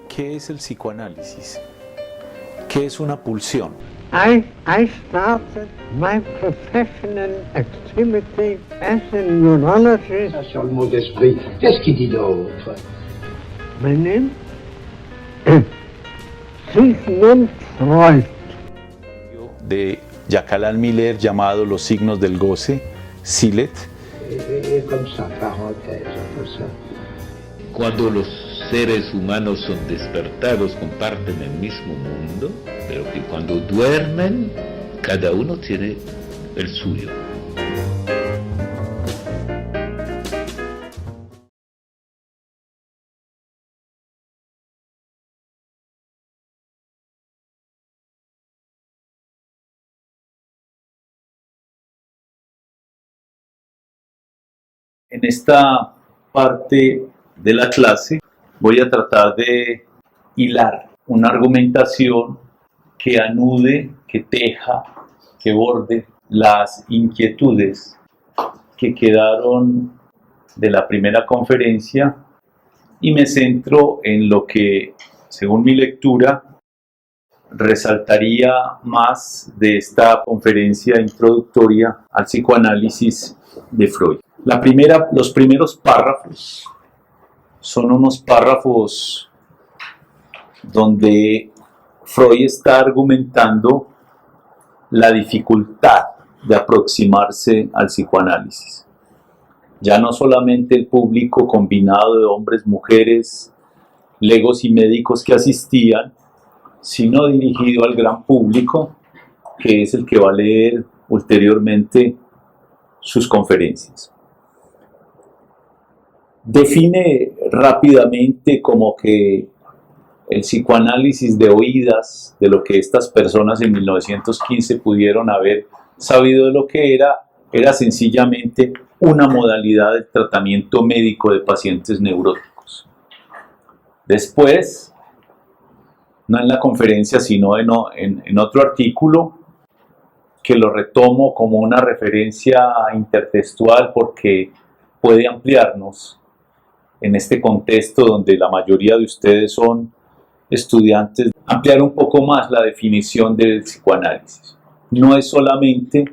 ¿Qué es el psicoanálisis? ¿Qué es una pulsión? I started my professional activity as a neurologist. Sur le mot d'esprit, qu'est-ce qu'il dit d'autre? My name is Sigmund Freud. De Jacques Alain Miller llamado Los signos del goce, Silet. Comme ça, parenthèse, un peu ça. Cuando los seres humanos son despertados comparten el mismo mundo, pero que cuando duermen cada uno tiene el suyo. En esta parte de la clase voy a tratar de hilar una argumentación que anude, que teja, que borde las inquietudes que quedaron de la primera conferencia y me centro en lo que, según mi lectura, resaltaría más de esta conferencia introductoria al psicoanálisis de Freud. Los primeros párrafos son unos párrafos donde Freud está argumentando la dificultad de aproximarse al psicoanálisis. Ya no solamente el público combinado de hombres, mujeres, legos y médicos que asistían, sino dirigido al gran público, que es el que va a leer ulteriormente sus conferencias. Define rápidamente como que el psicoanálisis de oídas, de lo que estas personas en 1915 pudieron haber sabido de lo que era sencillamente una modalidad de tratamiento médico de pacientes neuróticos. Después, no en la conferencia, sino en otro artículo, que lo retomo como una referencia intertextual porque puede ampliarnos en este contexto donde la mayoría de ustedes son estudiantes, ampliar un poco más la definición del psicoanálisis. No es solamente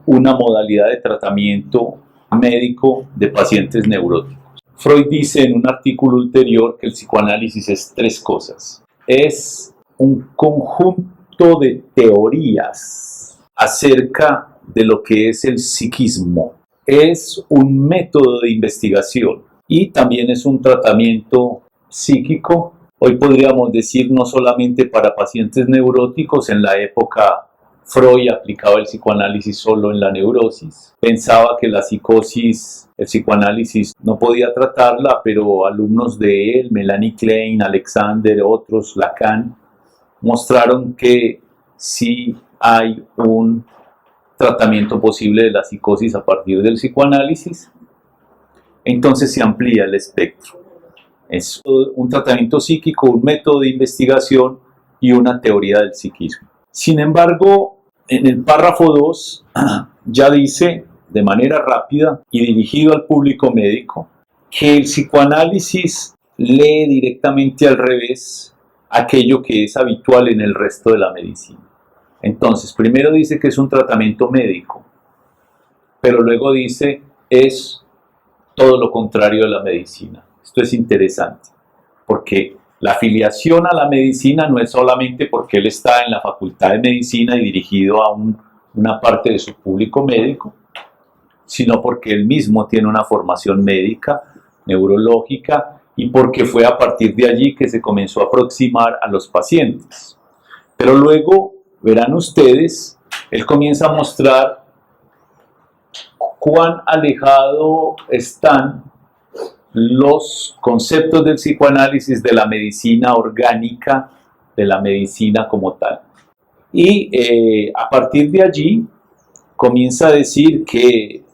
una modalidad de tratamiento médico de pacientes neuróticos. Freud dice en un artículo ulterior que el psicoanálisis es tres cosas. Es un conjunto de teorías acerca de lo que es el psiquismo. Es un método de investigación y también es un tratamiento psíquico. Hoy podríamos decir no solamente para pacientes neuróticos. En la época Freud aplicaba el psicoanálisis solo en la neurosis. Pensaba que la psicosis, el psicoanálisis no podía tratarla, pero alumnos de él, Melanie Klein, Alexander, otros, Lacan, mostraron que sí hay un tratamiento posible de la psicosis a partir del psicoanálisis. Entonces se amplía el espectro. Es un tratamiento psíquico, un método de investigación y una teoría del psiquismo. Sin embargo, en el párrafo 2 ya dice de manera rápida y dirigido al público médico que el psicoanálisis lee directamente al revés aquello que es habitual en el resto de la medicina. Entonces, primero dice que es un tratamiento médico, pero luego dice es todo lo contrario de la medicina. Esto es interesante, porque la afiliación a la medicina no es solamente porque él está en la facultad de medicina y dirigido a una parte de su público médico, sino porque él mismo tiene una formación médica, neurológica, y porque fue a partir de allí que se comenzó a aproximar a los pacientes. Pero luego, verán ustedes, él comienza a mostrar cuán alejado están los conceptos del psicoanálisis de la medicina orgánica, de la medicina como tal. Y a partir de allí comienza a decir que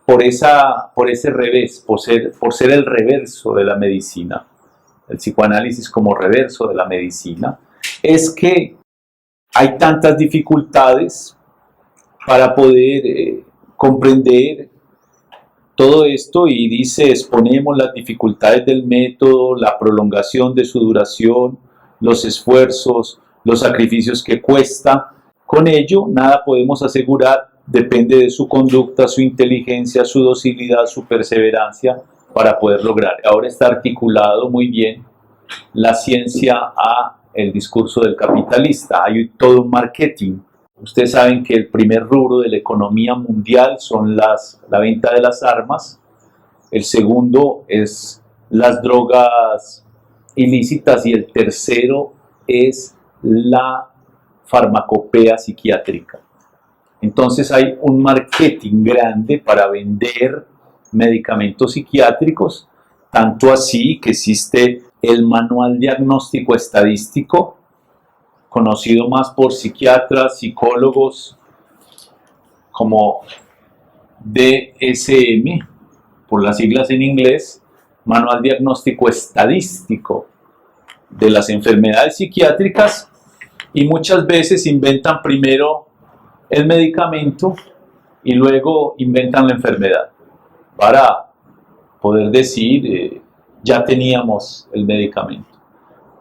por ese revés, por ser el reverso de la medicina, el psicoanálisis como reverso de la medicina, es que hay tantas dificultades para poder comprender todo esto y dice: exponemos las dificultades del método, la prolongación de su duración, los esfuerzos, los sacrificios que cuesta. Con ello, nada podemos asegurar, depende de su conducta, su inteligencia, su docilidad, su perseverancia para poder lograr. Ahora está articulado muy bien la ciencia a el discurso del capitalista. Hay todo un marketing. Ustedes saben que el primer rubro de la economía mundial son la venta de las armas, el segundo es las drogas ilícitas y el tercero es la farmacopea psiquiátrica. Entonces hay un marketing grande para vender medicamentos psiquiátricos, tanto así que existe el Manual Diagnóstico Estadístico, conocido más por psiquiatras, psicólogos como DSM, por las siglas en inglés, Manual Diagnóstico Estadístico de las enfermedades psiquiátricas, y muchas veces inventan primero el medicamento y luego inventan la enfermedad para poder decir ya teníamos el medicamento.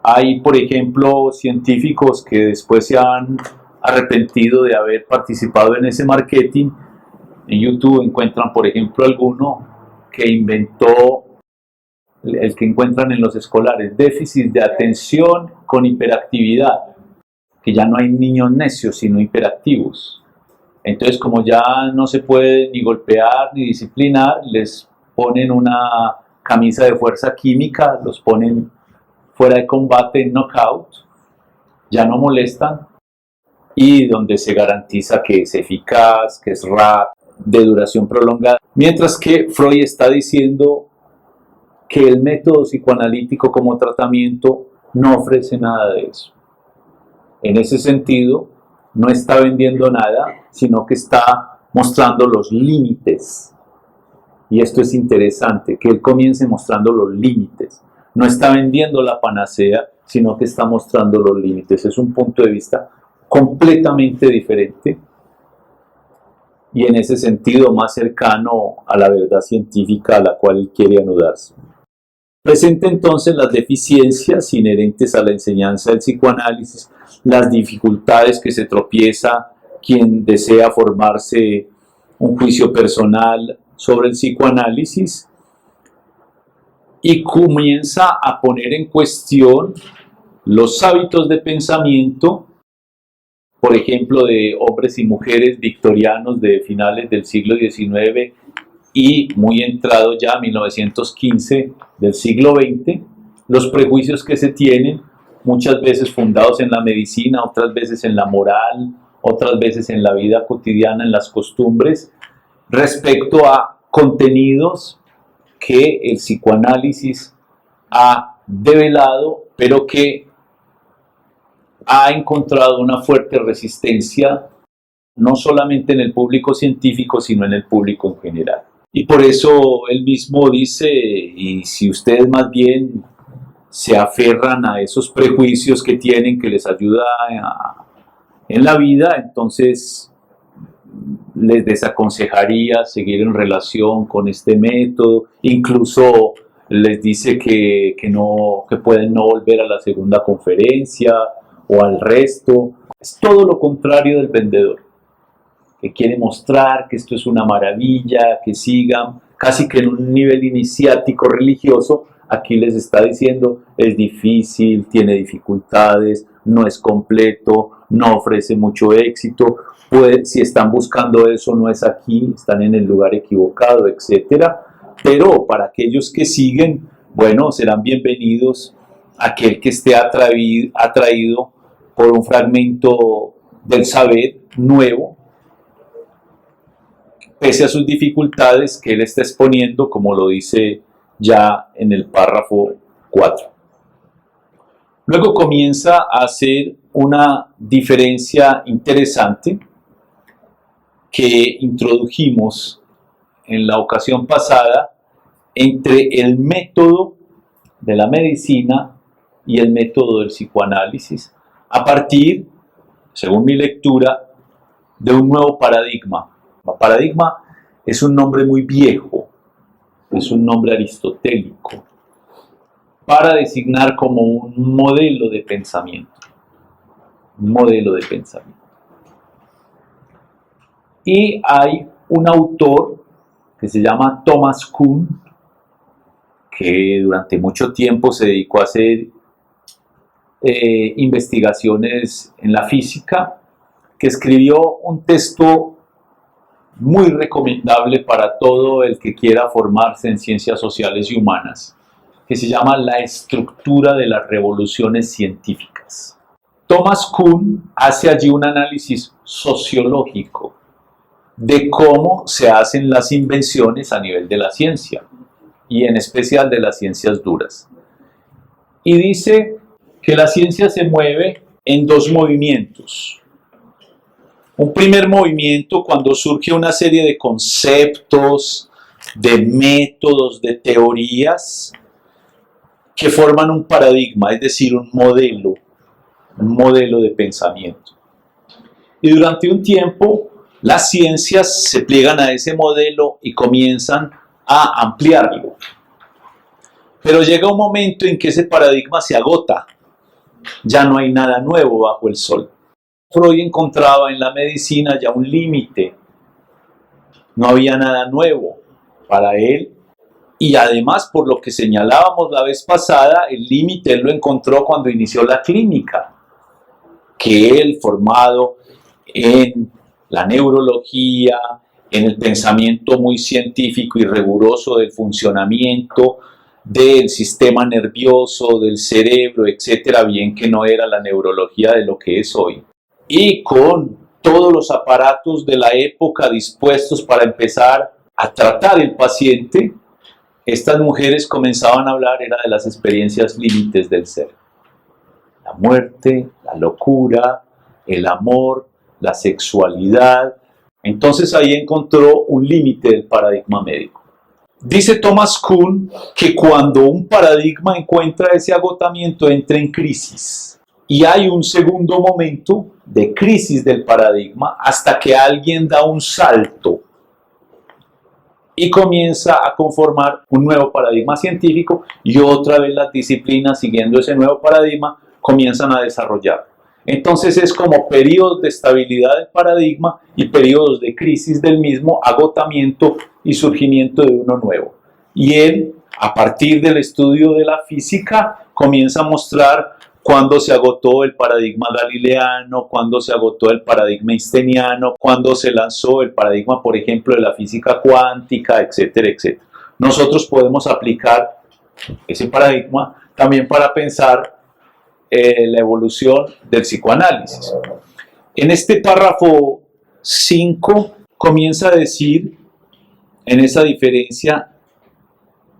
Hay, por ejemplo, científicos que después se han arrepentido de haber participado en ese marketing. En YouTube encuentran, por ejemplo, alguno que inventó el que encuentran en los escolares: déficit de atención con hiperactividad, que ya no hay niños necios sino hiperactivos. Entonces, como ya no se puede ni golpear ni disciplinar, les ponen una camisa de fuerza química, los ponen fuera de combate, en knockout, ya no molestan, y donde se garantiza que es eficaz, que es rápido, de duración prolongada. Mientras que Freud está diciendo que el método psicoanalítico como tratamiento no ofrece nada de eso. En ese sentido, no está vendiendo nada, sino que está mostrando los límites. Y esto es interesante, que él comience mostrando los límites. No está vendiendo la panacea, sino que está mostrando los límites. Es un punto de vista completamente diferente y en ese sentido más cercano a la verdad científica a la cual él quiere anudarse. Presenta entonces las deficiencias inherentes a la enseñanza del psicoanálisis, las dificultades que se tropieza quien desea formarse un juicio personal sobre el psicoanálisis, y comienza a poner en cuestión los hábitos de pensamiento, por ejemplo, de hombres y mujeres victorianos de finales del siglo XIX y muy entrado ya 1915 del siglo XX, los prejuicios que se tienen, muchas veces fundados en la medicina, otras veces en la moral, otras veces en la vida cotidiana, en las costumbres, respecto a contenidos que el psicoanálisis ha develado, pero que ha encontrado una fuerte resistencia, no solamente en el público científico, sino en el público en general. Y por eso él mismo dice, y si ustedes más bien se aferran a esos prejuicios que tienen, que les ayuda en la vida, entonces les desaconsejaría seguir en relación con este método. Incluso les dice que pueden no volver a la segunda conferencia o al resto. Es todo lo contrario del vendedor, que quiere mostrar que esto es una maravilla, que sigan casi que en un nivel iniciático religioso. Aquí les está diciendo: es difícil, tiene dificultades, no es completo, no ofrece mucho éxito, si están buscando eso no es aquí, están en el lugar equivocado, etc. Pero para aquellos que siguen, bueno, serán bienvenidos aquel que esté atraído por un fragmento del saber nuevo, pese a sus dificultades que él está exponiendo, como lo dice ya en el párrafo 4. Luego comienza a hacer una diferencia interesante que introdujimos en la ocasión pasada entre el método de la medicina y el método del psicoanálisis, a partir, según mi lectura, de un nuevo paradigma. Paradigma es un nombre muy viejo, es un nombre aristotélico para designar como un modelo de pensamiento. Un modelo de pensamiento. Y hay un autor que se llama Thomas Kuhn, que durante mucho tiempo se dedicó a hacer investigaciones en la física, que escribió un texto muy recomendable para todo el que quiera formarse en ciencias sociales y humanas, que se llama La estructura de las revoluciones científicas. Thomas Kuhn hace allí un análisis sociológico de cómo se hacen las invenciones a nivel de la ciencia, y en especial de las ciencias duras. Y dice que la ciencia se mueve en dos movimientos. Un primer movimiento cuando surge una serie de conceptos, de métodos, de teorías que forman un paradigma, es decir, un modelo de pensamiento. Y durante un tiempo las ciencias se pliegan a ese modelo y comienzan a ampliarlo. Pero llega un momento en que ese paradigma se agota. Ya no hay nada nuevo bajo el sol. Freud encontraba en la medicina ya un límite. No había nada nuevo para él. Y además, por lo que señalábamos la vez pasada, el límite él lo encontró cuando inició la clínica. Que él, formado en la neurología, en el pensamiento muy científico y riguroso del funcionamiento del sistema nervioso, del cerebro, etcétera, bien que no era la neurología de lo que es hoy. Y con todos los aparatos de la época dispuestos para empezar a tratar el paciente, estas mujeres comenzaban a hablar era de las experiencias límites del ser. La muerte, la locura, el amor, la sexualidad. Entonces ahí encontró un límite del paradigma médico. Dice Thomas Kuhn que cuando un paradigma encuentra ese agotamiento entra en crisis y hay un segundo momento de crisis del paradigma hasta que alguien da un salto y comienza a conformar un nuevo paradigma científico y otra vez las disciplinas siguiendo ese nuevo paradigma comienzan a desarrollar. Entonces es como periodos de estabilidad del paradigma y periodos de crisis del mismo, agotamiento y surgimiento de uno nuevo. Y él, a partir del estudio de la física, comienza a mostrar cuándo se agotó el paradigma galileano, cuándo se agotó el paradigma einsteiniano, cuándo se lanzó el paradigma, por ejemplo, de la física cuántica, etcétera, etcétera. Nosotros podemos aplicar ese paradigma también para pensar la evolución del psicoanálisis. En este párrafo 5 comienza a decir, en esa diferencia,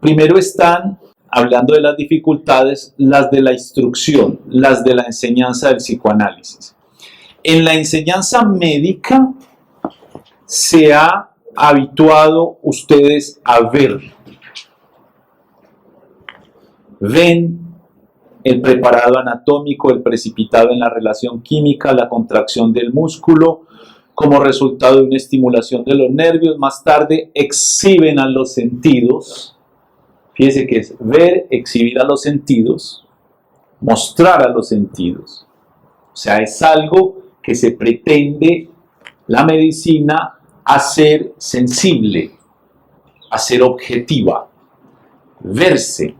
primero están hablando de las dificultades, las de la instrucción, las de la enseñanza del psicoanálisis. En la enseñanza médica se ha habituado ustedes a ver. Ven el preparado anatómico, el precipitado en la relación química, la contracción del músculo, como resultado de una estimulación de los nervios. Más tarde exhiben a los sentidos. Fíjese que es ver, exhibir a los sentidos, mostrar a los sentidos. O sea, es algo que se pretende la medicina hacer sensible, hacer objetiva, verse.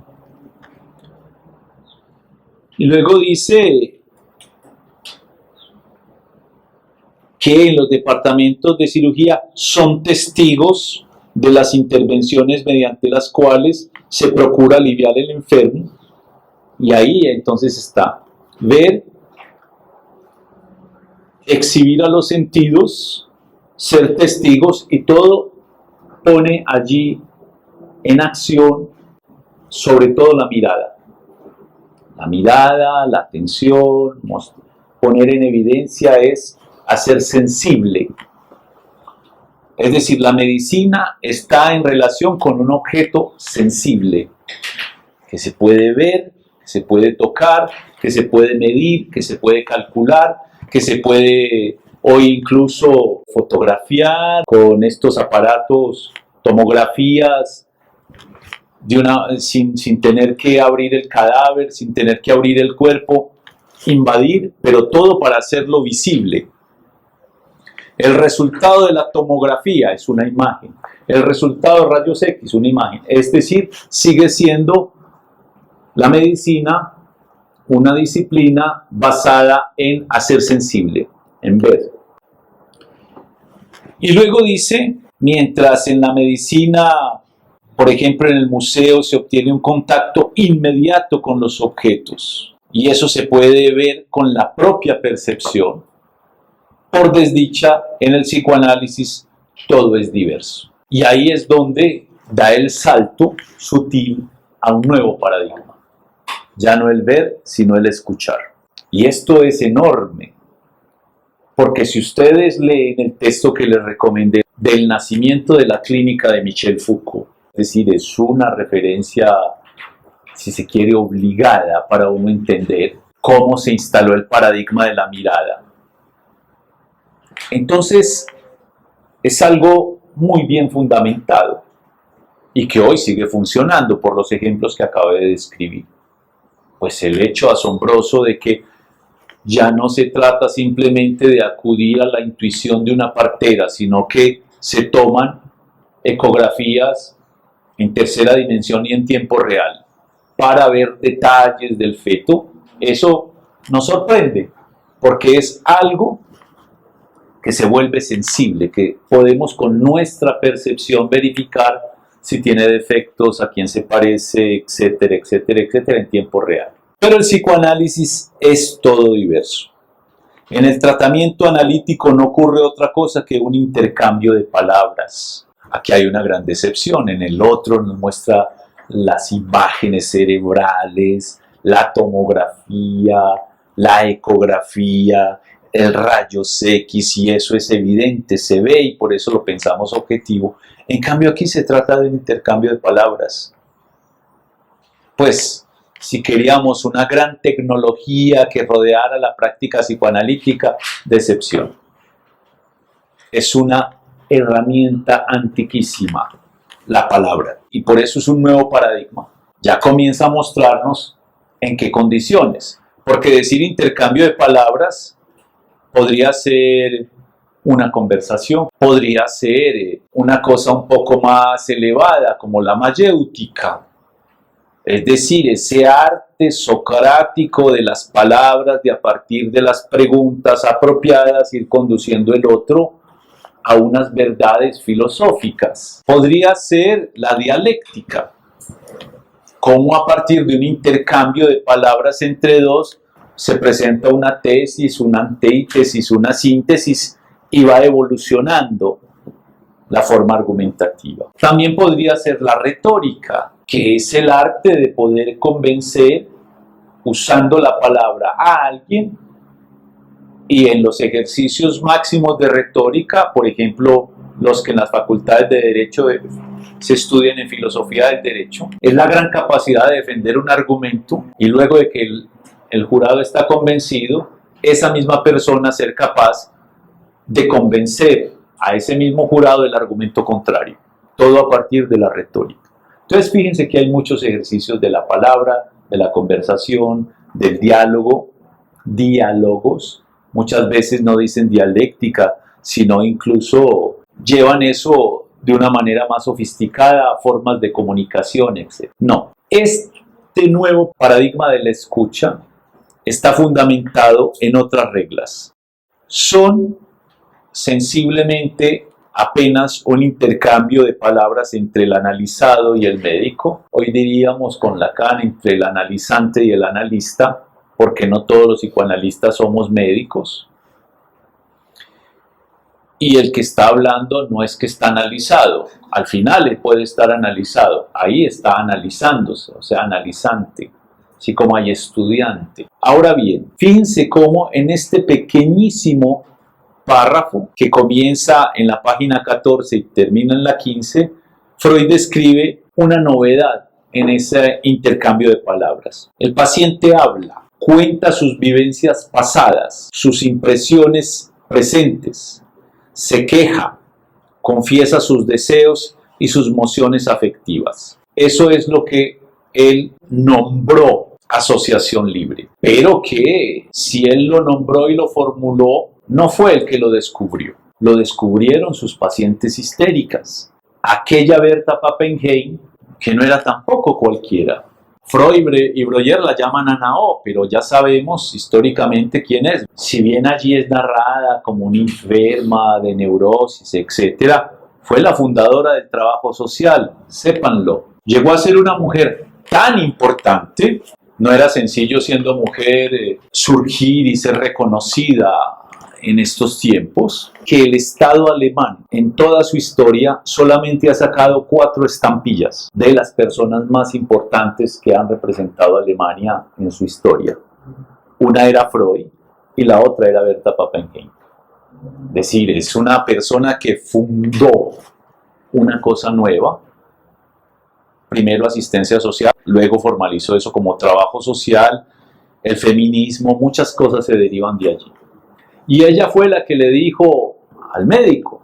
Y luego dice que en los departamentos de cirugía son testigos de las intervenciones mediante las cuales se procura aliviar el enfermo. Y ahí entonces está ver, exhibir a los sentidos, ser testigos, y todo pone allí en acción sobre todo la mirada. La mirada, la atención, poner en evidencia es hacer sensible. Es decir, la medicina está en relación con un objeto sensible, que se puede ver, que se puede tocar, que se puede medir, que se puede calcular, que se puede hoy incluso fotografiar con estos aparatos, tomografías sin tener que abrir el cadáver, sin tener que abrir el cuerpo, invadir, pero todo para hacerlo visible. El resultado de la tomografía es una imagen, el resultado de rayos X una imagen, es decir, sigue siendo la medicina una disciplina basada en hacer sensible, en ver. Y luego dice, mientras en la medicina, por ejemplo en el museo, se obtiene un contacto inmediato con los objetos, y eso se puede ver con la propia percepción, por desdicha, en el psicoanálisis todo es diverso. Y ahí es donde da el salto sutil a un nuevo paradigma. Ya no el ver, sino el escuchar. Y esto es enorme, porque si ustedes leen el texto que les recomendé del nacimiento de la clínica de Michel Foucault, es decir, es una referencia, si se quiere, obligada para uno entender cómo se instaló el paradigma de la mirada. Entonces, es algo muy bien fundamentado y que hoy sigue funcionando por los ejemplos que acabo de describir. Pues el hecho asombroso de que ya no se trata simplemente de acudir a la intuición de una partera, sino que se toman ecografías en tercera dimensión y en tiempo real para ver detalles del feto. Eso nos sorprende porque es algo que se vuelve sensible, que podemos con nuestra percepción verificar si tiene defectos, a quién se parece, etcétera, etcétera, etcétera, en tiempo real. Pero el psicoanálisis es todo diverso. En el tratamiento analítico no ocurre otra cosa que un intercambio de palabras. Aquí hay una gran decepción. En el otro nos muestra las imágenes cerebrales, la tomografía, la ecografía, el rayos X, y eso es evidente, se ve y por eso lo pensamos objetivo. En cambio aquí se trata de un intercambio de palabras. Pues si queríamos una gran tecnología que rodeara la práctica psicoanalítica, decepción. Es una herramienta antiquísima, la palabra, y por eso es un nuevo paradigma. Ya comienza a mostrarnos en qué condiciones, porque decir intercambio de palabras podría ser una conversación, podría ser una cosa un poco más elevada, como la mayéutica, es decir, ese arte socrático de las palabras, de a partir de las preguntas apropiadas ir conduciendo el otro a unas verdades filosóficas. Podría ser la dialéctica, cómo a partir de un intercambio de palabras entre dos se presenta una tesis, una antítesis, una síntesis y va evolucionando la forma argumentativa. También podría ser la retórica, que es el arte de poder convencer usando la palabra a alguien, y en los ejercicios máximos de retórica, por ejemplo, los que en las facultades de Derecho se estudian en filosofía del derecho, es la gran capacidad de defender un argumento y luego de que el jurado está convencido, esa misma persona ser capaz de convencer a ese mismo jurado del argumento contrario, todo a partir de la retórica. Entonces fíjense que hay muchos ejercicios de la palabra, de la conversación, del diálogo, diálogos, muchas veces no dicen dialéctica, sino incluso llevan eso de una manera más sofisticada a formas de comunicación, etc. No, este nuevo paradigma de la escucha está fundamentado en otras reglas. Son sensiblemente apenas un intercambio de palabras entre el analizado y el médico. Hoy diríamos con Lacan entre el analizante y el analista, porque no todos los psicoanalistas somos médicos. Y el que está hablando no es que está analizado, al final él puede estar analizado, ahí está analizándose, o sea, analizante, así como hay estudiante. Ahora bien, fíjense cómo en este pequeñísimo párrafo que comienza en la página 14 y termina en la 15, Freud describe una novedad en ese intercambio de palabras. El paciente habla, cuenta sus vivencias pasadas, sus impresiones presentes, se queja, confiesa sus deseos y y sus mociones afectivas. Eso es lo que él nombró asociación libre. Pero que si él lo nombró y lo formuló, no fue el que lo descubrió. Lo descubrieron sus pacientes histéricas. Aquella Berta Pappenheim, que no era tampoco cualquiera. Freud y Breuer la llaman Anao, pero ya sabemos históricamente quién es. Si bien allí es narrada como una enferma de neurosis, etc., fue la fundadora del trabajo social, sépanlo. Llegó a ser una mujer tan importante, no era sencillo siendo mujer surgir y ser reconocida en estos tiempos, que el Estado alemán en toda su historia solamente ha sacado 4 estampillas de las personas más importantes que han representado a Alemania en su historia. Una era Freud y la otra era Berta Pappenheim. Es decir, es una persona que fundó una cosa nueva, primero asistencia social, luego formalizó eso como trabajo social, el feminismo, muchas cosas se derivan de allí. Y ella fue la que le dijo al médico: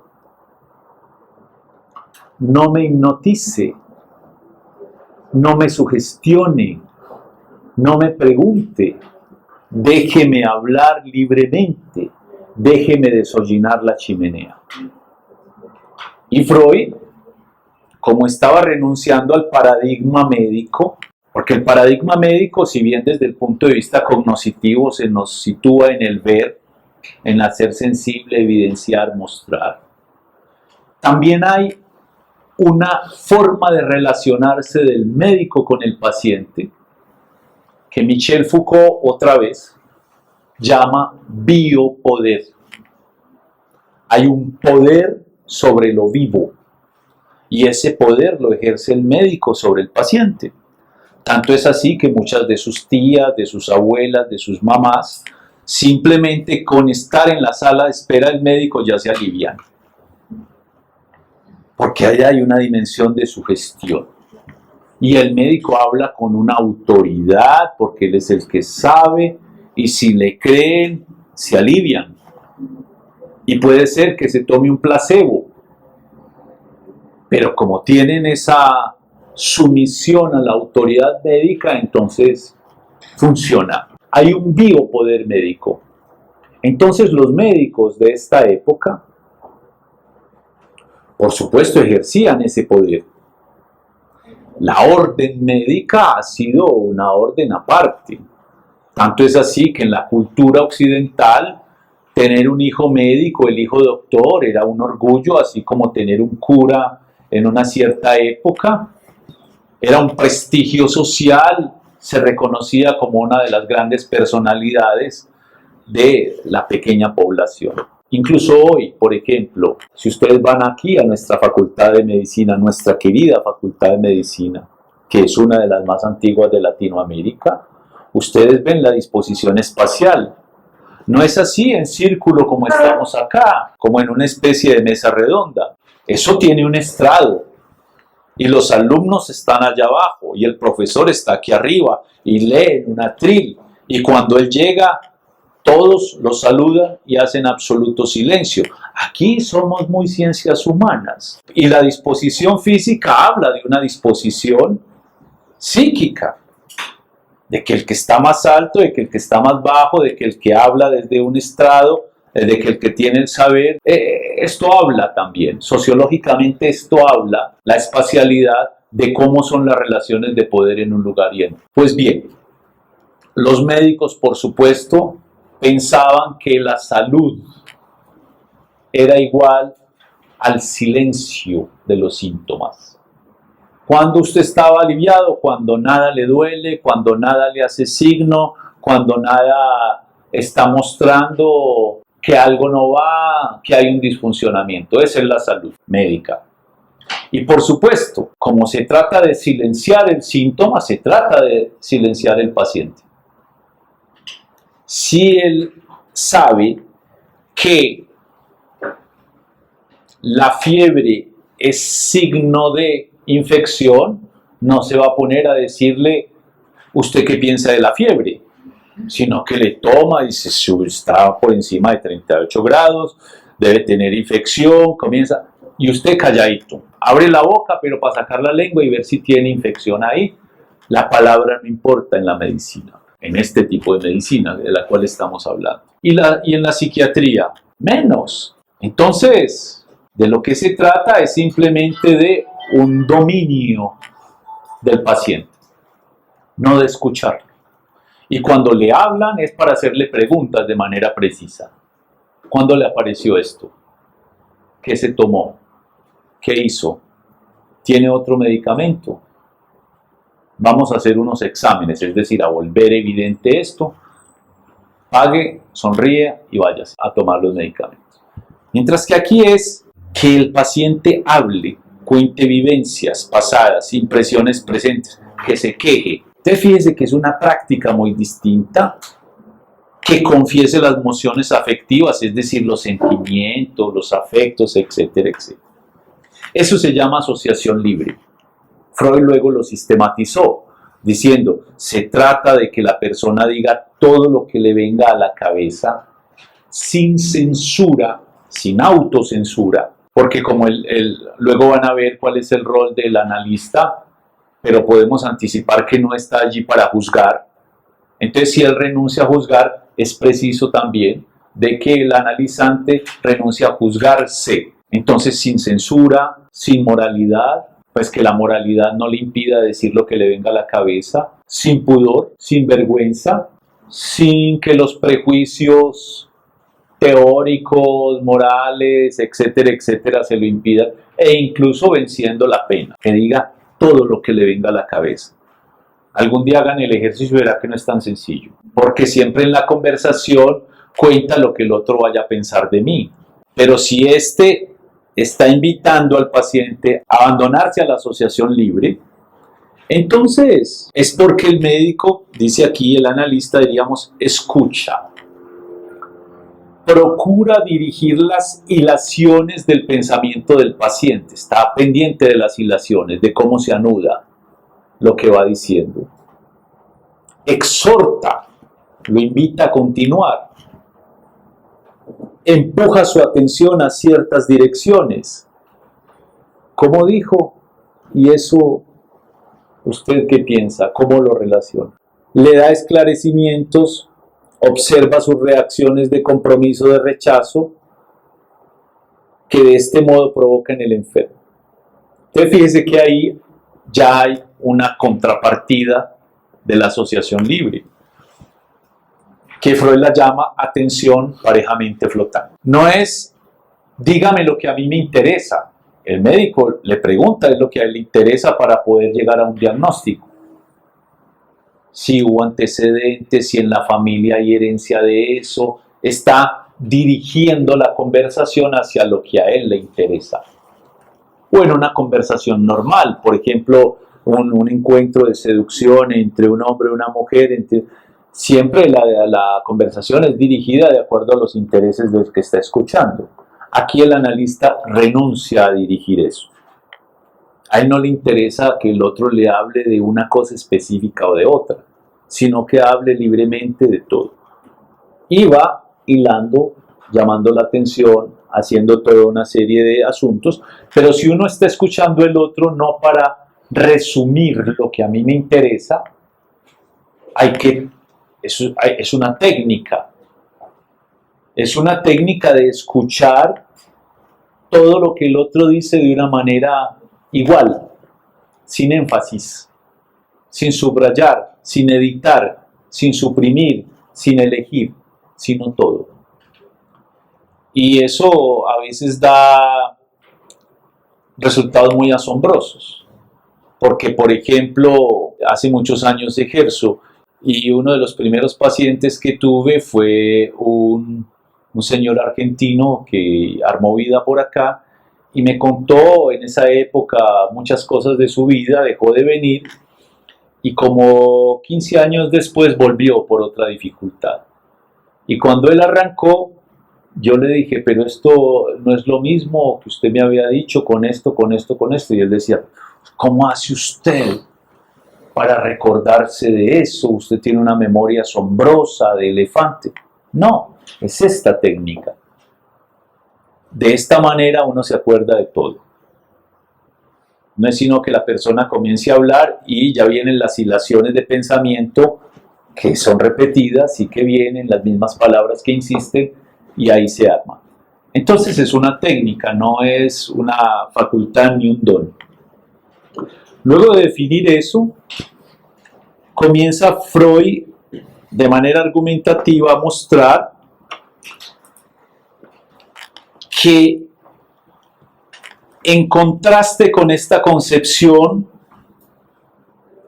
no me hipnotice, no me sugestione, no me pregunte, déjeme hablar libremente, déjeme deshollinar la chimenea. Y Freud, como estaba renunciando al paradigma médico, porque el paradigma médico, si bien desde el punto de vista cognoscitivo se nos sitúa en el ver, en hacer sensible, evidenciar, mostrar, también hay una forma de relacionarse del médico con el paciente que Michel Foucault otra vez llama biopoder. Hay un poder sobre lo vivo y ese poder lo ejerce el médico sobre el paciente. Tanto es así que muchas de sus tías, de sus abuelas, de sus mamás, simplemente con estar en la sala de espera del médico ya se alivian. Porque allá hay una dimensión de sugestión. Y el médico habla con una autoridad porque él es el que sabe y si le creen, se alivian. Y puede ser que se tome un placebo. Pero como tienen esa sumisión a la autoridad médica, entonces funciona. Hay un biopoder médico. Entonces los médicos de esta época, por supuesto, ejercían ese poder. La orden médica ha sido una orden aparte. Tanto es así que en la cultura occidental, tener un hijo médico, el hijo doctor, era un orgullo, así como tener un cura en una cierta época. Era un prestigio social, se reconocía como una de las grandes personalidades de la pequeña población. Incluso hoy, por ejemplo, si ustedes van aquí a nuestra Facultad de Medicina, nuestra querida Facultad de Medicina, que es una de las más antiguas de Latinoamérica, ustedes ven la disposición espacial. No es así en círculo como estamos acá, como en una especie de mesa redonda. Eso tiene un estrado. Y los alumnos están allá abajo y el profesor está aquí arriba y lee en un atril. Y cuando él llega, todos lo saludan y hacen absoluto silencio. Aquí somos muy ciencias humanas. Y la disposición física habla de una disposición psíquica. De que el que está más alto, de que el que está más bajo, de que el que habla desde un estrado, de que el que tiene el saber, esto habla también, sociológicamente esto habla, la espacialidad de cómo son las relaciones de poder en un lugar y en otro. Pues bien, los médicos, por supuesto, pensaban que la salud era igual al silencio de los síntomas. Cuando usted estaba aliviado, cuando nada le duele, cuando nada le hace signo, cuando nada está mostrando que algo no va, que hay un disfuncionamiento. Esa es la salud médica. Y por supuesto, como se trata de silenciar el síntoma, se trata de silenciar el paciente. Si él sabe que la fiebre es signo de infección, no se va a poner a decirle, ¿usted qué piensa de la fiebre? Sino que le toma y dice, está por encima de 38 grados, debe tener infección, comienza, y usted calladito. abre la boca, pero para sacar la lengua y ver si tiene infección ahí. La palabra no importa en la medicina, en este tipo de medicina de la cual estamos hablando. Y en la psiquiatría, menos. Entonces, de lo que se trata es simplemente de un dominio del paciente, no de escucharlo. Y cuando le hablan es para hacerle preguntas de manera precisa. ¿Cuándo le apareció esto? ¿Qué se tomó? ¿Qué hizo? ¿Tiene otro medicamento? Vamos a hacer unos exámenes, es decir, a volver evidente esto. Pague, sonríe y vayas a tomar los medicamentos. Mientras que aquí es que el paciente hable, cuente vivencias pasadas, impresiones presentes, que se queje. Usted fíjese que es una práctica muy distinta, que confiese las emociones afectivas, es decir, los sentimientos, los afectos, etcétera, etcétera. Eso se llama asociación libre. Freud luego lo sistematizó, diciendo, se trata de que la persona diga todo lo que le venga a la cabeza, sin censura, sin autocensura, porque como luego van a ver cuál es el rol del analista, pero podemos anticipar que no está allí para juzgar. Entonces, si él renuncia a juzgar, es preciso también de que el analizante renuncie a juzgarse. Entonces, sin censura, sin moralidad, pues que la moralidad no le impida decir lo que le venga a la cabeza, sin pudor, sin vergüenza, sin que los prejuicios teóricos, morales, etcétera, etcétera, se lo impidan, e incluso venciendo la pena, que diga todo lo que le venga a la cabeza. Algún día hagan el ejercicio y verá que no es tan sencillo, porque siempre en la conversación cuenta lo que el otro vaya a pensar de mí, pero si éste está invitando al paciente a abandonarse a la asociación libre, entonces es porque el médico, dice aquí el analista, diríamos, escucha, procura dirigir las hilaciones del pensamiento del paciente, está pendiente de las hilaciones, de cómo se anuda lo que va diciendo. Exhorta, lo invita a continuar. Empuja su atención a ciertas direcciones. ¿Cómo dijo? Y eso, ¿usted qué piensa? ¿Cómo lo relaciona? Le da esclarecimientos, observa sus reacciones de compromiso, de rechazo, que de este modo provoca en el enfermo. Entonces fíjese que ahí ya hay una contrapartida de la asociación libre, que Freud la llama atención parejamente flotante. No es, dígame lo que a mí me interesa. El médico le pregunta es lo que a él le interesa para poder llegar a un diagnóstico. Si hubo antecedentes, si en la familia hay herencia de eso, está dirigiendo la conversación hacia lo que a él le interesa. O en una conversación normal, por ejemplo, un encuentro de seducción entre un hombre y una mujer, siempre la conversación es dirigida de acuerdo a los intereses del que está escuchando. Aquí el analista renuncia a dirigir eso. A él no le interesa que el otro le hable de una cosa específica o de otra, sino que hable libremente de todo. Y va hilando, llamando la atención, haciendo toda una serie de asuntos, pero si uno está escuchando el otro no para resumir lo que a mí me interesa, es una técnica. Es una técnica de escuchar todo lo que el otro dice de una manera igual, sin énfasis, sin subrayar, sin editar, sin suprimir, sin elegir, sino todo. Y eso a veces da resultados muy asombrosos, porque por ejemplo, hace muchos años ejerzo y uno de los primeros pacientes que tuve fue un señor argentino que armó vida por acá y me contó en esa época muchas cosas de su vida, dejó de venir y como 15 años después volvió por otra dificultad. Y cuando él arrancó, yo le dije, pero esto no es lo mismo que usted me había dicho con esto, con esto, con esto. Y él decía, ¿cómo hace usted para recordarse de eso? Usted tiene una memoria asombrosa de elefante. No, es esta técnica. De esta manera uno se acuerda de todo. no es sino que la persona comience a hablar y ya vienen las hilaciones de pensamiento que son repetidas y que vienen las mismas palabras que insisten y ahí se arma. Entonces es una técnica, no es una facultad ni un don. Luego de definir eso, comienza Freud de manera argumentativa a mostrar que en contraste con esta concepción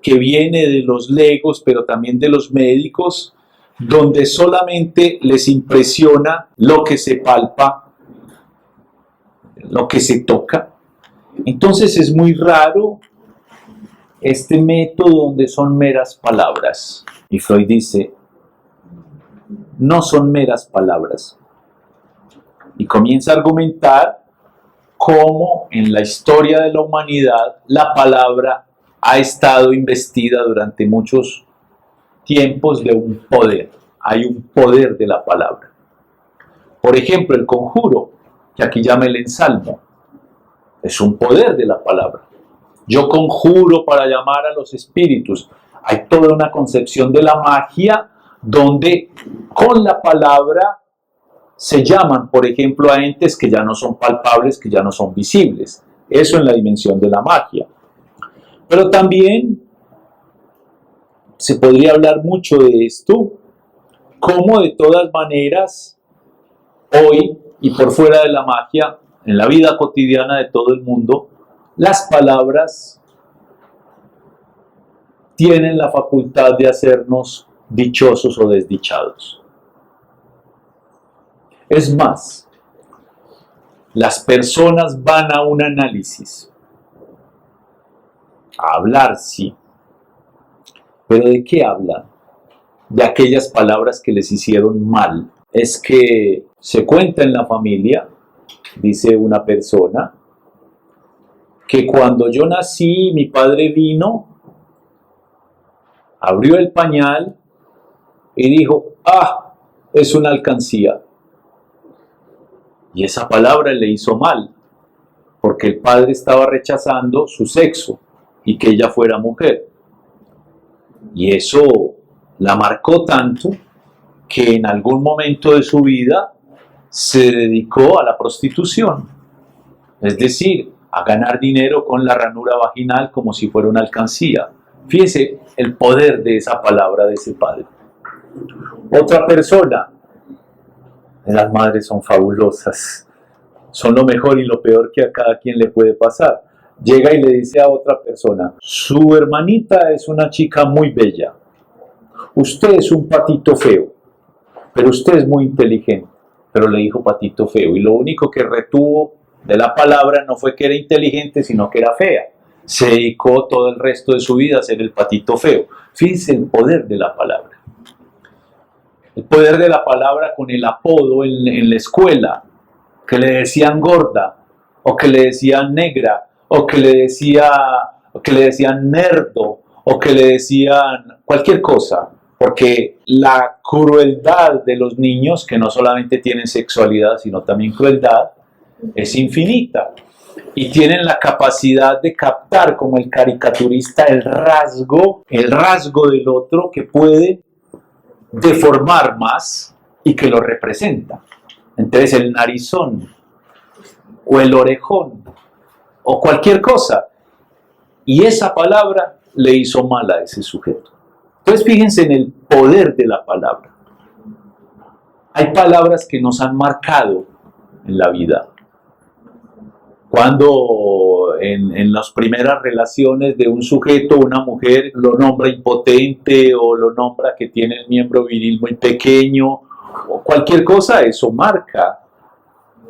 que viene de los legos, pero también de los médicos, donde solamente les impresiona lo que se palpa, lo que se toca. Entonces es muy raro este método donde son meras palabras. Y Freud dice, no son meras palabras. Y comienza a argumentar cómo en la historia de la humanidad la palabra ha estado investida durante muchos tiempos de un poder. Hay un poder de la palabra. Por ejemplo, el conjuro, que aquí llama el ensalmo, es un poder de la palabra. Yo conjuro para llamar a los espíritus. Hay toda una concepción de la magia donde con la palabra se llaman, por ejemplo, a entes que ya no son palpables, que ya no son visibles. Eso en la dimensión de la magia. Pero también se podría hablar mucho de esto, cómo de todas maneras, hoy y por fuera de la magia, en la vida cotidiana de todo el mundo, las palabras tienen la facultad de hacernos dichosos o desdichados. Es más, las personas van a un análisis, a hablar, sí, pero ¿de qué hablan? De aquellas palabras que les hicieron mal. Es que se cuenta en la familia, dice una persona, que cuando yo nací, mi padre vino, abrió el pañal y dijo, ¡ah! Es una alcancía. Y esa palabra le hizo mal, porque el padre estaba rechazando su sexo y que ella fuera mujer. Y eso la marcó tanto que en algún momento de su vida se dedicó a la prostitución. Es decir, a ganar dinero con la ranura vaginal como si fuera una alcancía. Fíjese el poder de esa palabra de ese padre. Otra persona, las madres son fabulosas, son lo mejor y lo peor que a cada quien le puede pasar. Llega y le dice a otra persona, su hermanita es una chica muy bella, usted es un patito feo, pero usted es muy inteligente. Pero le dijo patito feo y lo único que retuvo de la palabra no fue que era inteligente, sino que era fea. Se dedicó todo el resto de su vida a ser el patito feo. Fíjense el poder de la palabra. El poder de la palabra con el apodo en la escuela, que le decían gorda, o que le decían negra, o que le decían nerdo, o que le decían cualquier cosa. Porque la crueldad de los niños, que no solamente tienen sexualidad, sino también crueldad, es infinita. Y tienen la capacidad de captar, como el caricaturista, el rasgo del otro que puede deformar más y que lo representa. Entonces el narizón, o el orejón, o cualquier cosa. Y esa palabra le hizo mal a ese sujeto. Entonces fíjense en el poder de la palabra. Hay palabras que nos han marcado en la vida. Cuando en las primeras relaciones de un sujeto, una mujer lo nombra impotente o lo nombra que tiene el miembro viril muy pequeño o cualquier cosa, eso marca.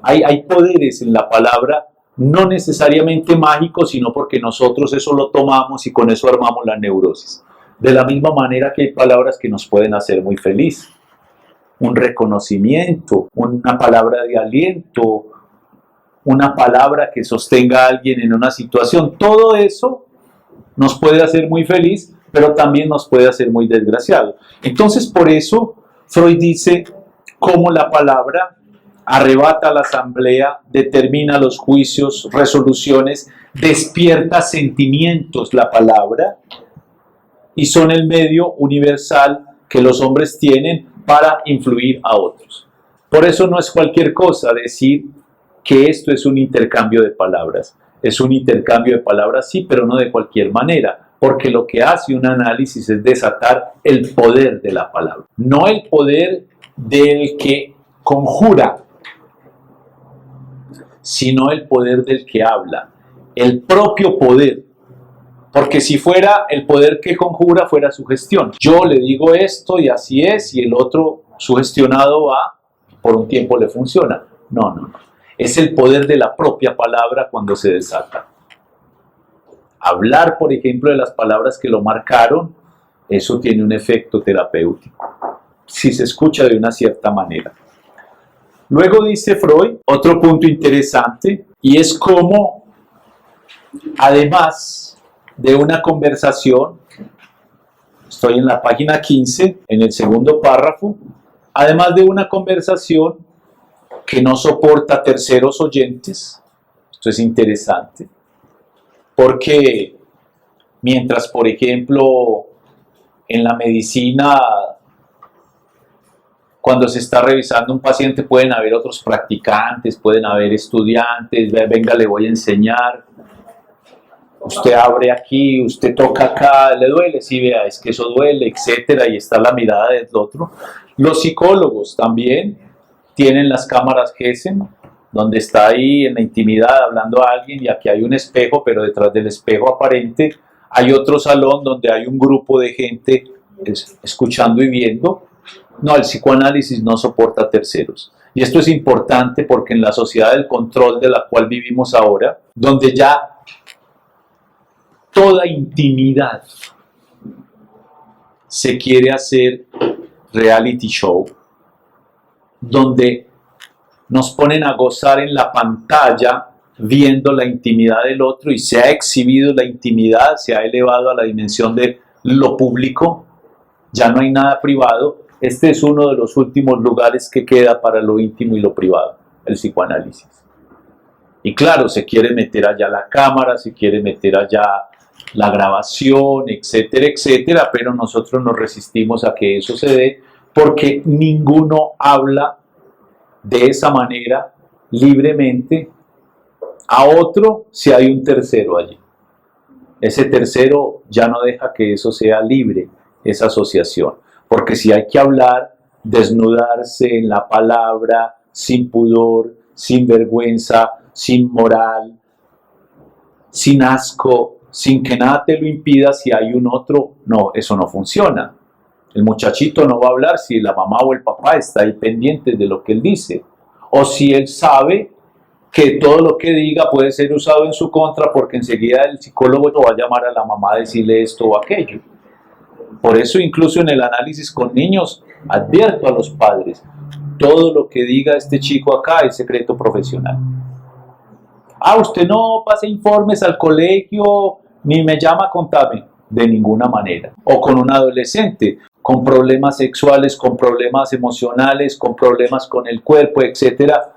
Hay poderes en la palabra, no necesariamente mágicos, sino porque nosotros eso lo tomamos y con eso armamos la neurosis. De la misma manera que hay palabras que nos pueden hacer muy feliz. Un reconocimiento, una palabra de aliento, una palabra que sostenga a alguien en una situación. Todo eso nos puede hacer muy feliz, pero también nos puede hacer muy desgraciado. Entonces, por eso, Freud dice cómo la palabra arrebata a la asamblea, determina los juicios, resoluciones, despierta sentimientos la palabra y son el medio universal que los hombres tienen para influir a otros. Por eso no es cualquier cosa decir que esto es un intercambio de palabras. Es un intercambio de palabras, sí, pero no de cualquier manera, porque lo que hace un análisis es desatar el poder de la palabra, no el poder del que conjura, sino el poder del que habla, el propio poder. Porque si fuera el poder que conjura, fuera sugestión. Yo le digo esto y así es, y el otro sugestionado va, por un tiempo le funciona. No. Es el poder de la propia palabra cuando se desata. Hablar, por ejemplo, de las palabras que lo marcaron, eso tiene un efecto terapéutico, si se escucha de una cierta manera. Luego dice Freud, otro punto interesante, y es cómo, además de una conversación, estoy en la página 15, en el segundo párrafo, además de una conversación que no soporta terceros oyentes, esto es interesante, porque mientras, por ejemplo, en la medicina, cuando se está revisando un paciente pueden haber otros practicantes, pueden haber estudiantes, venga, le voy a enseñar, usted abre aquí, usted toca acá, le duele, sí, vea, es que eso duele, etcétera, y está la mirada del otro. Los psicólogos también tienen las cámaras Gesem, donde está ahí en la intimidad hablando a alguien y aquí hay un espejo, pero detrás del espejo aparente hay otro salón donde hay un grupo de gente escuchando y viendo. No, el psicoanálisis no soporta terceros. Y esto es importante porque en la sociedad del control de la cual vivimos ahora, donde ya toda intimidad se quiere hacer reality show, donde nos ponen a gozar en la pantalla viendo la intimidad del otro y se ha exhibido la intimidad, se ha elevado a la dimensión de lo público, ya no hay nada privado. Este es uno de los últimos lugares que queda para lo íntimo y lo privado, el psicoanálisis. Y claro, se quiere meter allá la cámara, se quiere meter allá la grabación, etcétera, etcétera, pero nosotros nos resistimos a que eso se dé porque ninguno habla de esa manera libremente a otro si hay un tercero allí. Ese tercero ya no deja que eso sea libre, esa asociación. Porque si hay que hablar, desnudarse en la palabra, sin pudor, sin vergüenza, sin moral, sin asco, sin que nada te lo impida, si hay un otro, no, eso no funciona. El muchachito no va a hablar si la mamá o el papá está ahí pendiente de lo que él dice. O si él sabe que todo lo que diga puede ser usado en su contra porque enseguida el psicólogo lo va a llamar a la mamá a decirle esto o aquello. Por eso incluso en el análisis con niños advierto a los padres, todo lo que diga este chico acá es secreto profesional. Usted no pasa informes al colegio ni me llama a contarme, de ninguna manera. O con un adolescente con problemas sexuales, con problemas emocionales, con problemas con el cuerpo, etcétera,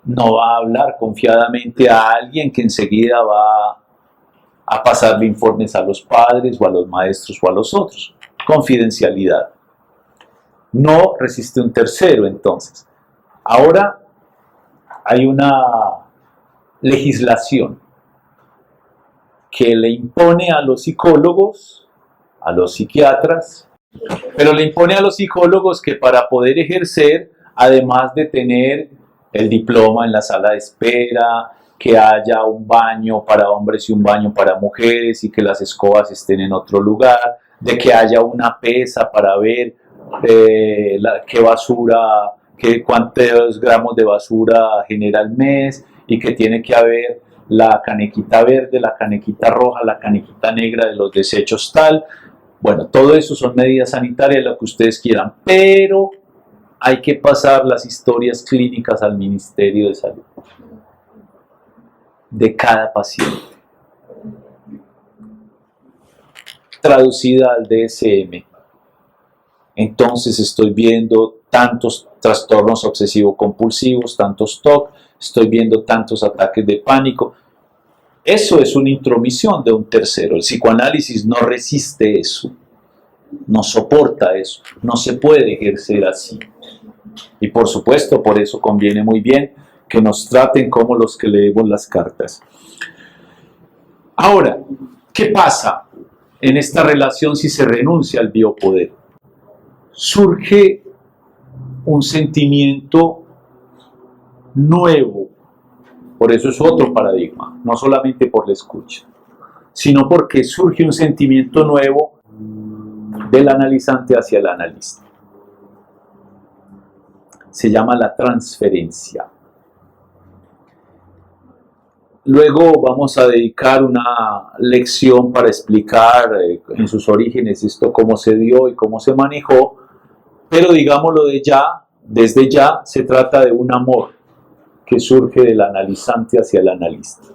no va a hablar confiadamente a alguien que enseguida va a pasarle informes a los padres o a los maestros o a los otros. Confidencialidad. No resiste un tercero, entonces. Ahora hay una legislación que le impone a los psicólogos, a los psiquiatras, pero le impone a los psicólogos que para poder ejercer, además de tener el diploma en la sala de espera, que haya un baño para hombres y un baño para mujeres y que las escobas estén en otro lugar, de que haya una pesa para ver qué basura, cuántos gramos de basura genera el mes y que tiene que haber la canequita verde, la canequita roja, la canequita negra de los desechos tal. Bueno, todo eso son medidas sanitarias, lo que ustedes quieran, pero hay que pasar las historias clínicas al Ministerio de Salud de cada paciente, traducida al DSM. entonces estoy viendo tantos trastornos obsesivo-compulsivos, tantos TOC, estoy viendo tantos ataques de pánico. Eso es una intromisión de un tercero. El psicoanálisis no resiste eso, no soporta eso, no se puede ejercer así. Y por supuesto, por eso conviene muy bien que nos traten como los que leemos las cartas. Ahora, ¿qué pasa en esta relación si se renuncia al biopoder? Surge un sentimiento nuevo. Por eso es otro paradigma, no solamente por la escucha, sino porque surge un sentimiento nuevo del analizante hacia el analista. Se llama la transferencia. Luego vamos a dedicar una lección para explicar en sus orígenes esto, cómo se dio y cómo se manejó, pero digámoslo desde ya se trata de un amor que surge del analizante hacia el analista.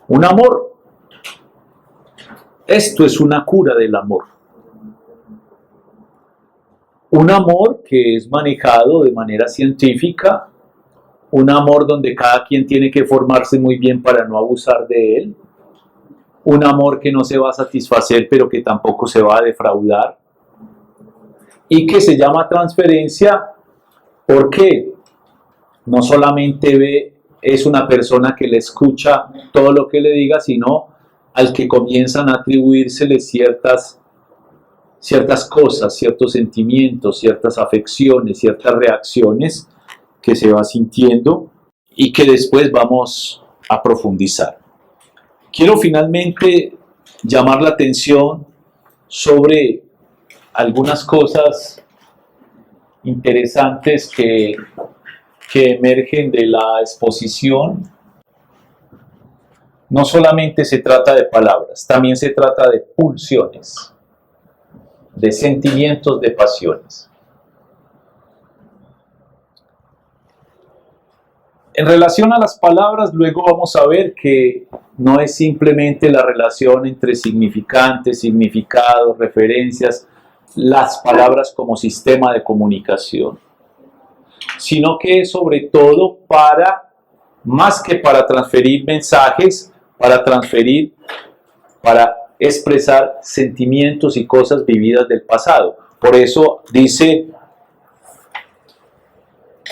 Un amor. Esto es una cura del amor. Un amor que es manejado de manera científica, un amor donde cada quien tiene que formarse muy bien para no abusar de él, un amor que no se va a satisfacer pero que tampoco se va a defraudar, y que se llama transferencia porque no solamente es una persona que le escucha todo lo que le diga, sino al que comienzan a atribuírsele ciertas cosas, ciertos sentimientos, ciertas afecciones, ciertas reacciones que se va sintiendo y que después vamos a profundizar. Quiero finalmente llamar la atención sobre algunas cosas interesantes que emergen de la exposición. No solamente se trata de palabras, también se trata de pulsiones, de sentimientos, de pasiones. En relación a las palabras, luego vamos a ver que no es simplemente la relación entre significantes, significados, referencias, las palabras como sistema de comunicación, sino que es sobre todo más que para transferir mensajes, para expresar sentimientos y cosas vividas del pasado. Por eso dice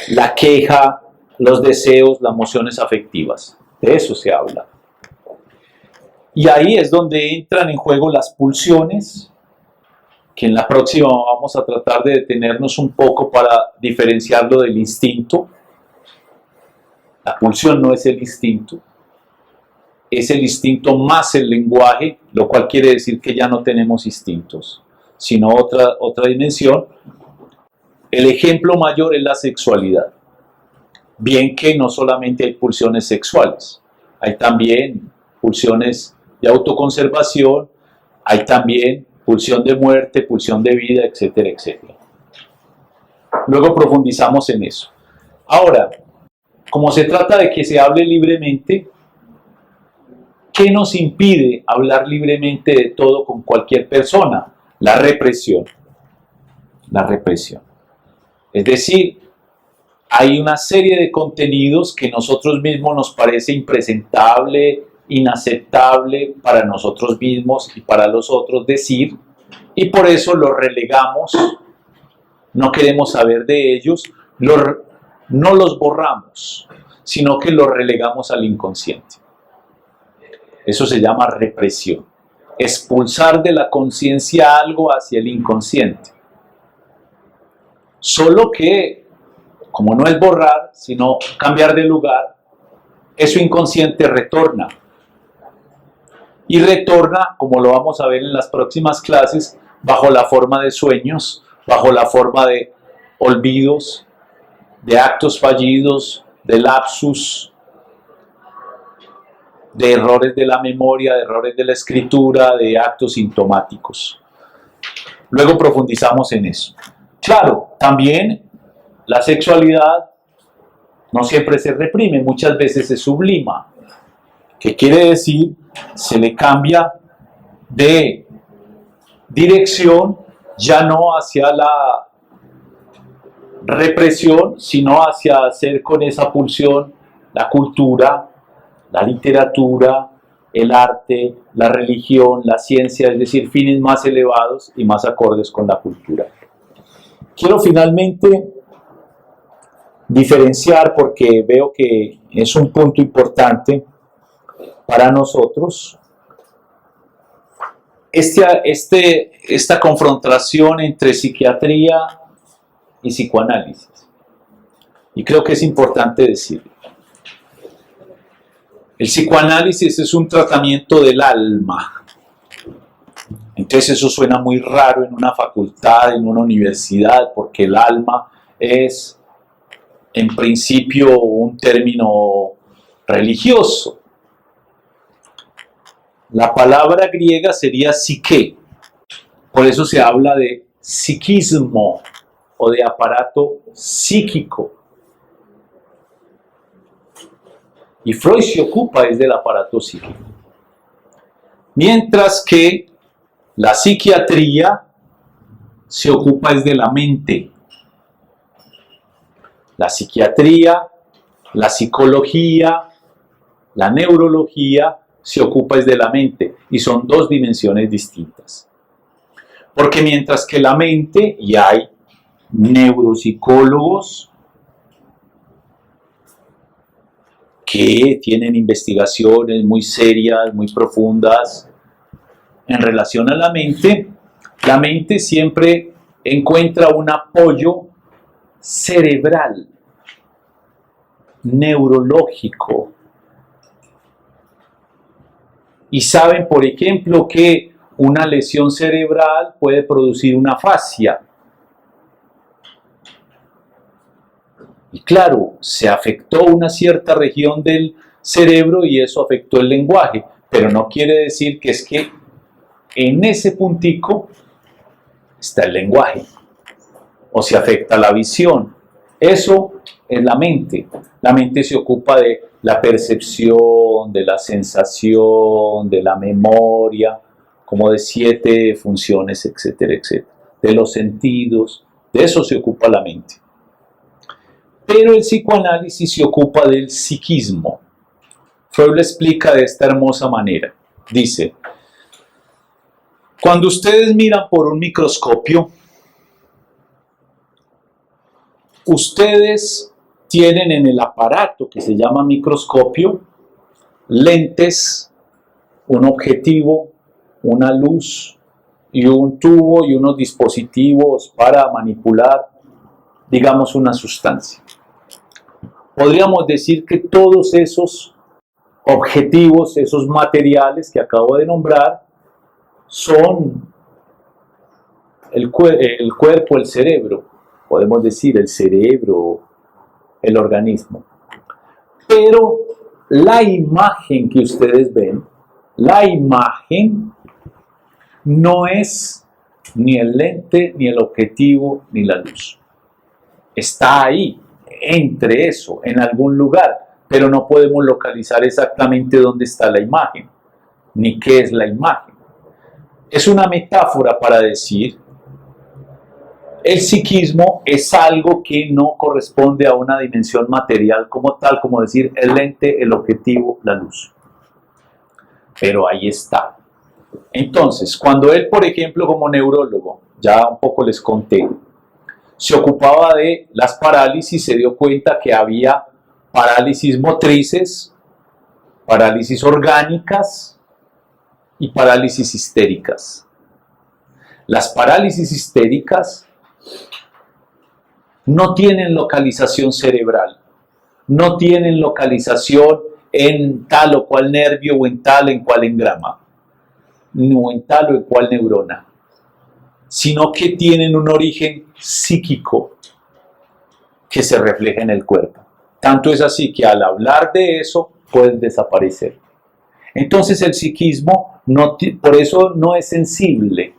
la queja, los deseos, las emociones afectivas. De eso se habla. Y ahí es donde entran en juego las pulsiones, que en la próxima vamos a tratar de detenernos un poco para diferenciarlo del instinto. La pulsión no es el instinto, es el instinto más el lenguaje, lo cual quiere decir que ya no tenemos instintos, sino otra dimensión. El ejemplo mayor es la sexualidad. Bien que no solamente hay pulsiones sexuales, hay también pulsiones de autoconservación, hay también pulsión de muerte, pulsión de vida, etcétera, etcétera. Luego profundizamos en eso. Ahora, como se trata de que se hable libremente, ¿qué nos impide hablar libremente de todo con cualquier persona? La represión. La represión. Es decir, hay una serie de contenidos que nosotros mismos nos parece impresentable, inaceptable para nosotros mismos y para los otros decir, y por eso los relegamos, no queremos saber de ellos, no los borramos, sino que los relegamos al inconsciente. Eso se llama represión, expulsar de la conciencia algo hacia el inconsciente. Solo que, como no es borrar, sino cambiar de lugar, eso inconsciente retorna. Y retorna, como lo vamos a ver en las próximas clases, bajo la forma de sueños, bajo la forma de olvidos, de actos fallidos, de lapsus, de errores de la memoria, de errores de la escritura, de actos sintomáticos. Luego profundizamos en eso. Claro, también la sexualidad no siempre se reprime, muchas veces se sublima. ¿Qué quiere decir? Se le cambia de dirección, ya no hacia la represión, sino hacia hacer con esa pulsión la cultura, la literatura, el arte, la religión, la ciencia, es decir, fines más elevados y más acordes con la cultura. Quiero finalmente diferenciar, porque veo que es un punto importante para nosotros, esta confrontación entre psiquiatría y psicoanálisis. Y creo que es importante decirlo. El psicoanálisis es un tratamiento del alma. Entonces eso suena muy raro en una facultad, en una universidad, porque el alma es, en principio, un término religioso. La palabra griega sería psique. Por eso se habla de psiquismo o de aparato psíquico. Y Freud se ocupa es del aparato psíquico. Mientras que la psiquiatría se ocupa es de la mente. La psiquiatría, la psicología, la neurología se ocupa es de la mente y son dos dimensiones distintas. Porque mientras que la mente, y hay neuropsicólogos que tienen investigaciones muy serias, muy profundas en relación a la mente siempre encuentra un apoyo cerebral, neurológico. Y saben, por ejemplo, que una lesión cerebral puede producir una afasia. Y claro, se afectó una cierta región del cerebro y eso afectó el lenguaje, pero no quiere decir que es que en ese puntico está el lenguaje, o se afecta la visión. Eso es la mente. La mente se ocupa de la percepción, de la sensación, de la memoria, como de 7 funciones, etcétera, etcétera. De los sentidos, de eso se ocupa la mente. Pero el psicoanálisis se ocupa del psiquismo. Freud lo explica de esta hermosa manera. Dice, cuando ustedes miran por un microscopio, ustedes tienen en el aparato que se llama microscopio lentes, un objetivo, una luz y un tubo y unos dispositivos para manipular, digamos, una sustancia. Podríamos decir que todos esos objetivos, esos materiales que acabo de nombrar, son el cuerpo, el cerebro, podemos decir el cerebro, el organismo. Pero la imagen que ustedes ven, la imagen no es ni el lente, ni el objetivo, ni la luz. Está ahí, entre eso, en algún lugar, pero no podemos localizar exactamente dónde está la imagen, ni qué es la imagen. Es una metáfora para decir, el psiquismo es algo que no corresponde a una dimensión material como tal, como decir el lente, el objetivo, la luz. Pero ahí está. Entonces, cuando él, por ejemplo, como neurólogo, ya un poco les conté, se ocupaba de las parálisis, se dio cuenta que había parálisis motrices, parálisis orgánicas y parálisis histéricas. Las parálisis histéricas no tienen localización cerebral, no tienen localización en tal o cual nervio o en tal o cual engrama, no en tal o cual neurona, sino que tienen un origen psíquico que se refleja en el cuerpo. Tanto es así que al hablar de eso pueden desaparecer. Entonces el psiquismo por eso no es sensible,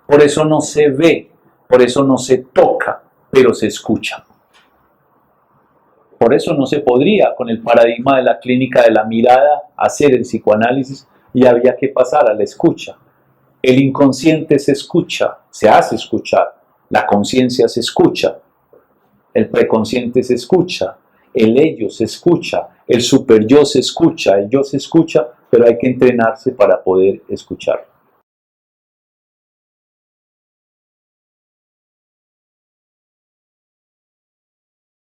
por eso no se ve, por eso no se toca, pero se escucha. Por eso no se podría, con el paradigma de la clínica de la mirada, hacer el psicoanálisis y había que pasar a la escucha. El inconsciente se escucha, se hace escuchar. La conciencia se escucha. El preconsciente se escucha. El ello se escucha. El superyo se escucha. El yo se escucha, pero hay que entrenarse para poder escucharlo.